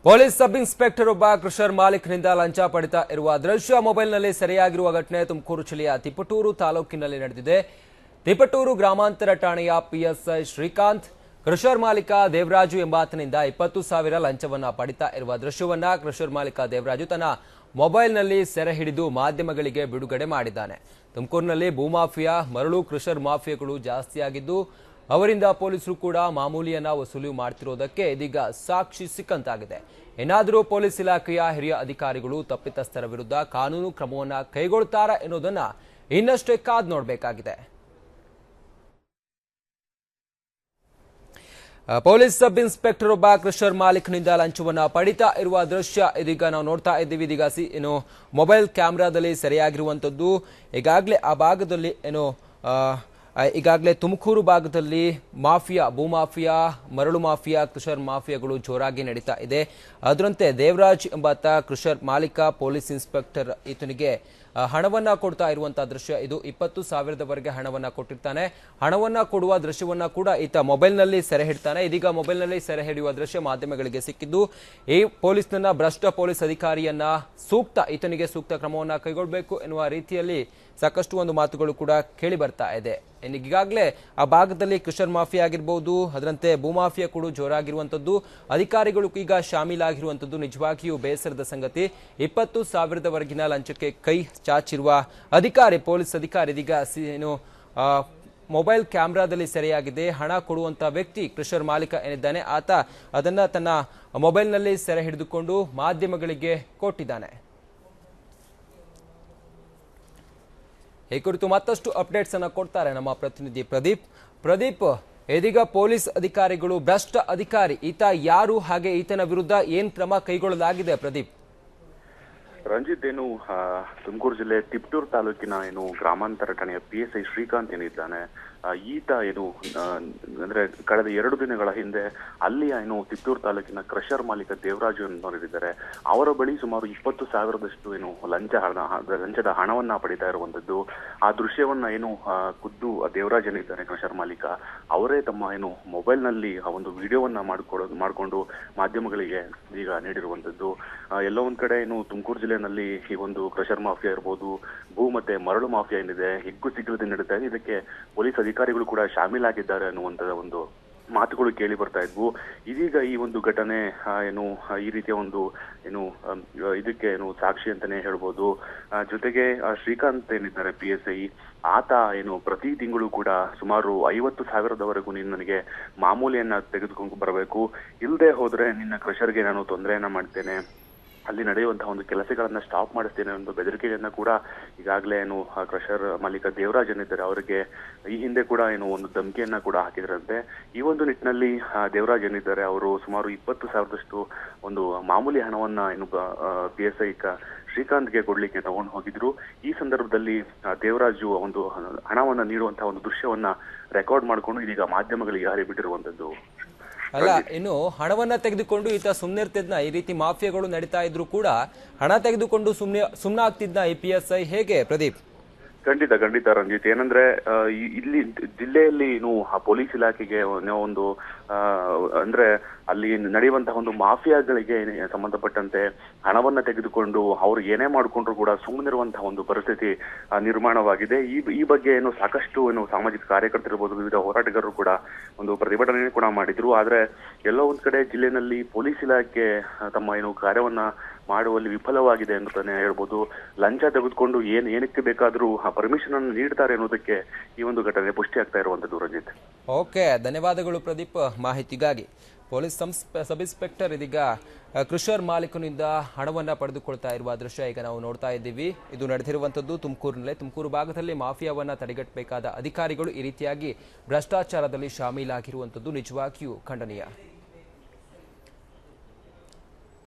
Police sub inspector ಒಬ್ಬ crusher ಮಾಲೀಕನಿಂದ ಲಂಚ ಪಡೆತಾ ಇರುವ ದೃಶ್ಯ ಮೊಬೈಲ್ನಲ್ಲಿ ಸೆರೆಯಾಗಿರುವ ಘಟನೆ ತುಮಕೂರು ಜಿಲ್ಲೆಯ ತಿಪಟೂರು ತಾಲೂಕಿನಲ್ಲಿ ನಡೆದಿದೆ. ತಿಪಟೂರು ಗ್ರಾಮಾಂತರ ಠಾಣೆಯ ಪಿಎಸ್ಐ ಶ್ರೀಕಾಂತ್ ಕ್ರಷರ್ ಮಾಲೀಕ ದೇವರಾಜು ಎಂಬಾತನಿಂದ 20,000 ಲಂಚವನ್ನ ಪಡೆತಾ ಇರುವ ದೃಶ್ಯವನ್ನ ಕ್ರಷರ್ ಮಾಲೀಕ ದೇವರಾಜು ತನ್ನ ಮೊಬೈಲ್ನಲ್ಲಿ ಸೆರೆ ಹಿಡಿದು ಮಾಧ್ಯಮಗಳಿಗೆ ಬಿಡುಗಡೆ ಮಾಡಿದ್ದಾನೆ. ತುಮಕೂರಿನಲ್ಲಿ ಭೂಮಾಫಿಯಾ, ಮರಳು ಕ್ರಷರ್ ಮಾಫಿಯಾಗಳು ಜಾಸ್ತಿಯಾಗಿದ್ದು ಅವರಿಂದ ಪೊಲೀಸರು ಕೂಡ ಮಾಮೂಲಿಯನ್ನ ವಸೂಲಿ ಮಾಡ್ತಿರೋದಕ್ಕೆ ಇದೀಗ ಸಾಕ್ಷಿ ಸಿಕ್ಕಂತಾಗಿದೆ. ಏನಾದರೂ ಪೊಲೀಸ್ ಇಲಾಖೆಯ ಹಿರಿಯ ಅಧಿಕಾರಿಗಳು ತಪ್ಪಿತಸ್ಥರ ವಿರುದ್ಧ ಕಾನೂನು ಕ್ರಮವನ್ನ ಕೈಗೊಳ್ತಾರಾ ಎನ್ನುವುದನ್ನ ಇನ್ನಷ್ಟೇ ಕಾದು ನೋಡಬೇಕಾಗಿದೆ. ಪೊಲೀಸ್ ಸಬ್ ಇನ್ಸ್ಪೆಕ್ಟರ್ ಒಬ್ಬ ಕ್ರಷರ್ ಮಾಲೀಕನಿಂದ ಲಂಚವನ್ನ ಪಡಿತಾ ಇರುವ ದೃಶ್ಯ ಇದೀಗ ನಾವು ನೋಡ್ತಾ ಇದ್ದೀವಿ. ಇದೀಗ ಮೊಬೈಲ್ ಕ್ಯಾಮೆರಾದಲ್ಲಿ ಸೆರೆಯಾಗಿರುವಂತದ್ದು. ಈಗಾಗಲೇ ಆ ಭಾಗದಲ್ಲಿ ಈಗಾಗಲೇ ತುಮಕೂರು ಭಾಗದಲ್ಲಿ ಮಾಫಿಯಾ, ಭೂಮಾಫಿಯಾ, ಮರಳು ಮಾಫಿಯಾ, ಕ್ರಷರ್ ಮಾಫಿಯಾಗಳು ಜೋರಾಗಿ ನಡೀತಾ ಇದೆ. ಅದರಂತೆ ದೇವರಾಜ್ ಎಂಬಾತ ಕ್ರಷರ್ ಮಾಲೀಕ ಪೊಲೀಸ್ ಇನ್ಸ್ಪೆಕ್ಟರ್ ಈತನಿಗೆ ಹಣವನ್ನ ಕೊಡ್ತಾ ಇರುವಂತಹ ದೃಶ್ಯ ಇದು. 20,000 ಹಣವನ್ನ ಕೊಟ್ಟಿರ್ತಾನೆ. ಹಣವನ್ನ ಕೊಡುವ ದೃಶ್ಯವನ್ನ ಕೂಡ ಈತ ಮೊಬೈಲ್ನಲ್ಲಿ ಸೆರೆ ಹಿಡ್ತಾನೆ. ಇದೀಗ ಮೊಬೈಲ್ನಲ್ಲಿ ಸೆರೆ ಹಿಡಿಯುವ ದೃಶ್ಯ ಮಾಧ್ಯಮಗಳಿಗೆ ಸಿಕ್ಕಿದ್ದು ಈ ಪೊಲೀಸ್ನನ್ನ ಭ್ರಷ್ಟ ಪೊಲೀಸ್ ಅಧಿಕಾರಿಯನ್ನ ಈತನಿಗೆ ಸೂಕ್ತ ಕ್ರಮವನ್ನ ಕೈಗೊಳ್ಳಬೇಕು ಎನ್ನುವ ರೀತಿಯಲ್ಲಿ ಸಾಕಷ್ಟು ಒಂದು ಮಾತುಗಳು ಕೂಡ ಕೇಳಿ ಬರ್ತಾ ಇದೆ. ಈಗಾಗಲೇ ಆ ಭಾಗದಲ್ಲಿ ಕ್ರಷರ್ ಮಾಫಿಯಾ ಆಗಿರಬಹುದು, ಅದರಂತೆ ಭೂಮಾಫಿಯಾ ಕೂಡ ಜೋರಾಗಿರುವಂತದ್ದು. ಅಧಿಕಾರಿಗಳು ಈಗ ಶಾಮೀಲಾಗಿರುವಂತದ್ದು ನಿಜವಾಗಿಯೂ ಬೇಸರದ ಸಂಗತಿ. 20,000 ಲಂಚಕ್ಕೆ ಕೈ ಚಾಚಿರುವ ಪೊಲೀಸ್ ಅಧಿಕಾರಿ ಇದೀಗ ಮೊಬೈಲ್ ಕ್ಯಾಮೆರಾದಲ್ಲಿ ಸೆರೆಯಾಗಿದೆ. ಹಣ ಕೊಡುವಂತ ವ್ಯಕ್ತಿ ಕ್ರಷರ್ ಮಾಲೀಕ ಏನಿದ್ದಾನೆ ಆತ ಅದನ್ನ ತನ್ನ ಮೊಬೈಲ್ನಲ್ಲಿ ಸೆರೆ ಹಿಡಿದುಕೊಂಡು ಮಾಧ್ಯಮಗಳಿಗೆ ಕೊಟ್ಟಿದ್ದಾನೆ. ಈ ಕುರಿತು ಮತ್ತಷ್ಟು ಅಪ್ಡೇಟ್ಸ್ ಅನ್ನ ಕೊಡ್ತಾರೆ ನಮ್ಮ ಪ್ರತಿನಿಧಿ ಪ್ರದೀಪ್. ಇದೀಗ ಪೊಲೀಸ್ ಅಧಿಕಾರಿಗಳು ಭ್ರಷ್ಟ ಅಧಿಕಾರಿ ಈತ ಯಾರು, ಹಾಗೆ ಈತನ ವಿರುದ್ಧ ಏನ್ ಕ್ರಮ ಕೈಗೊಳ್ಳಲಾಗಿದೆ? ಪ್ರದೀಪ್. ರಂಜಿತ್, ತುಮಕೂರು ಜಿಲ್ಲೆ ತಿಪಟೂರು ತಾಲೂಕಿನ ಗ್ರಾಮಾಂತರ ಠಾಣೆಯ ಪಿಎಸ್ಐ ಶ್ರೀಕಾಂತ್ ಏನಿದ್ದಾನೆ, ಈತ ಅಂದ್ರೆ ಕಳೆದ 2 ದಿನಗಳ ಹಿಂದೆ ಅಲ್ಲಿಯ ತಿಪಟೂರು ತಾಲೂಕಿನ ಕ್ರಷರ್ ಮಾಲೀಕ ದೇವರಾಜು ಅನ್ನೋರಿದ್ದಾರೆ. ಅವರ ಬಳಿ ಸುಮಾರು 20,000 ಲಂಚದ ಹಣವನ್ನ ಪಡಿತಾ ಇರುವಂತದ್ದು. ಆ ದೃಶ್ಯವನ್ನ ಖುದ್ದು ದೇವರಾಜ್ ಏನಿದ್ದಾನೆ ಕ್ರಷರ್ ಮಾಲೀಕ ಅವರೇ ತಮ್ಮ ಮೊಬೈಲ್ ನಲ್ಲಿ ಆ ಒಂದು ವಿಡಿಯೋವನ್ನ ಮಾಡಿಕೊಂಡು ಮಾಧ್ಯಮಗಳಿಗೆ ಈಗ ನೀಡಿರುವಂತದ್ದು. ಎಲ್ಲೋ ಒಂದ್ ಕಡೆ ತುಮಕೂರು ಜಿಲ್ಲೆನಲ್ಲಿ ಈ ಒಂದು ಕ್ರಷರ್ ಮಾಫಿಯಾ ಇರ್ಬೋದು, ಭೂ ಮತ್ತೆ ಮರಳು ಮಾಫಿಯಾ ಏನಿದೆ ಹಿಗ್ಗು ಸಿಗ್ಗದೆ ನಡೀತಾ ಇದೆ. ಇದಕ್ಕೆ ಪೊಲೀಸ್ ಅಧಿಕಾರಿಗಳು ಕೂಡ ಶಾಮೀಲಾಗಿದ್ದಾರೆ ಅನ್ನುವಂತಹ ಒಂದು ಮಾತುಗಳು ಕೇಳಿ ಬರ್ತಾ ಇದ್ವು. ಇದೀಗ ಈ ಒಂದು ಘಟನೆ ಈ ರೀತಿಯ ಇದಕ್ಕೆ ಸಾಕ್ಷಿ ಅಂತಾನೆ ಹೇಳ್ಬೋದು. ಜೊತೆಗೆ ಶ್ರೀಕಾಂತ್ ಏನಿದ್ದಾರೆ PSI, ಆತ ಪ್ರತಿ ತಿಂಗಳು ಕೂಡ ಸುಮಾರು 50,000 ನೀನು ನನಗೆ ಮಾಮೂಲಿಯನ್ನ ತೆಗೆದುಕೊಂಡು ಬರಬೇಕು, ಇಲ್ಲದೆ ಹೋದ್ರೆ ನಿನ್ನ ಕ್ರಷರ್ಗೆ ನಾನು ತೊಂದರೆಯನ್ನ ಮಾಡ್ತೇನೆ, ಅಲ್ಲಿ ನಡೆಯುವಂತಹ ಒಂದು ಕೆಲಸಗಳನ್ನ ಸ್ಟಾಪ್ ಮಾಡಿಸ್ತೇನೆ ಒಂದು ಬೆದರಿಕೆಯನ್ನ ಕೂಡ ಈಗಾಗಲೇ ಕ್ರಷರ್ ಮಾಲೀಕ ದೇವರಾಜ್ ಏನಿದ್ದಾರೆ ಅವರಿಗೆ ಈ ಹಿಂದೆ ಕೂಡ ಒಂದು ಧಮಕಿಯನ್ನ ಕೂಡ ಹಾಕಿದ್ರಂತೆ. ಈ ಒಂದು ನಿಟ್ಟಿನಲ್ಲಿ ದೇವರಾಜ್ ಏನಿದ್ದಾರೆ ಅವರು ಸುಮಾರು 20,000 ಒಂದು ಮಾಮೂಲಿ ಹಣವನ್ನ PSI ಶ್ರೀಕಾಂತ್ಗೆ ಕೊಡ್ಲಿಕ್ಕೆ ತಗೊಂಡು ಹೋಗಿದ್ರು. ಈ ಸಂದರ್ಭದಲ್ಲಿ ದೇವರಾಜು ಒಂದು ಹಣವನ್ನ ನೀಡುವಂತಹ ಒಂದು ದೃಶ್ಯವನ್ನ ರೆಕಾರ್ಡ್ ಮಾಡಿಕೊಂಡು ಇದೀಗ ಮಾಧ್ಯಮಗಳಿಗೆ ಹರಿಬಿಟ್ಟಿರುವಂತದ್ದು. ಅಲ್ಲ, ಇನ್ನು ಹಣವನ್ನ ತೆಗೆದುಕೊಂಡು ಈತ ಸುಮ್ಮನೆ ಇರ್ತಿದ್ನ? ಈ ರೀತಿ ಮಾಫಿಯಾಗಳು ನಡೀತಾ ಇದ್ರು ಕೂಡ ಹಣ ತೆಗೆದುಕೊಂಡು ಸುಮ್ಮನೆ ಆಗ್ತಿದ್ನ ಈ PSI? ಹೇಗೆ ಪ್ರದೀಪ್? ಖಂಡಿತ ರಂಜಿತ್, ಏನಂದ್ರೆ ಇಲ್ಲಿ ಜಿಲ್ಲೆಯಲ್ಲಿ ಪೊಲೀಸ್ ಇಲಾಖೆಗೆ ಒಂದು ಅಂದ್ರೆ ಅಲ್ಲಿ ನಡೆಯುವಂತಹ ಒಂದು ಮಾಫಿಯಾಗಳಿಗೆ ಸಂಬಂಧಪಟ್ಟಂತೆ ಹಣವನ್ನ ತೆಗೆದುಕೊಂಡು ಅವ್ರು ಏನೇ ಮಾಡ್ಕೊಂಡ್ರು ಕೂಡ ಸುಮ್ಮನಿರುವಂತಹ ಒಂದು ಪರಿಸ್ಥಿತಿ ನಿರ್ಮಾಣವಾಗಿದೆ. ಈ ಬಗ್ಗೆ ಸಾಕಷ್ಟು ಸಾಮಾಜಿಕ ಕಾರ್ಯಕರ್ತರಿರ್ಬೋದು, ವಿವಿಧ ಹೋರಾಟಗಾರರು ಕೂಡ ಒಂದು ಪ್ರತಿಭಟನೆ ಕೂಡ ಮಾಡಿದ್ರು. ಆದ್ರೆ ಎಲ್ಲೋ ಒಂದ್ ಕಡೆ ಜಿಲ್ಲೆನಲ್ಲಿ ಪೊಲೀಸ್ ಇಲಾಖೆ ತಮ್ಮ ಕಾರ್ಯವನ್ನ ಮಾಡುವಲ್ಲಿ ವಿಫಲವಾಗಿದೆ ಅಂತಾನೆ ಹೇಳ್ಬೋದು. ಲಂಚ ತೆಗೆದುಕೊಂಡು ಏನಕ್ಕೆ ಬೇಕಾದ್ರೂ ಪರ್ಮಿಷನ್ ಅನ್ನು ನೀಡ್ತಾರೆ ಅನ್ನೋದಕ್ಕೆ ಈ ಒಂದು ಘಟನೆ ಪುಷ್ಟಿ ಆಗ್ತಾ ಇರುವಂತದ್ದು. ರಂಜಿತ್, ಓಕೆ, ಧನ್ಯವಾದಗಳು ಪ್ರದೀಪ್ ಮಾಹಿತಿಗಾಗಿ. ಪೊಲೀಸ್ ಸಬ್ ಇನ್ಸ್ಪೆಕ್ಟರ್ ಇದೀಗ ಕ್ರಷರ್ ಮಾಲೀಕನಿಂದ ಹಣವನ್ನ ಪಡೆದುಕೊಳ್ತಾ ಇರುವ ದೃಶ್ಯ ಈಗ ನಾವು ನೋಡ್ತಾ ಇದ್ದೀವಿ. ಇದು ನಡೆದಿರುವಂತದ್ದು ತುಮಕೂರಿನಲ್ಲೇ. ತುಮಕೂರು ಭಾಗದಲ್ಲಿ ಮಾಫಿಯಾವನ್ನ ತಡೆಗಟ್ಟಬೇಕಾದ ಅಧಿಕಾರಿಗಳು ಈ ರೀತಿಯಾಗಿ ಭ್ರಷ್ಟಾಚಾರದಲ್ಲಿ ಶಾಮೀಲಾಗಿರುವಂತದ್ದು ನಿಜವಾಗಿಯೂ ಖಂಡನೀಯ.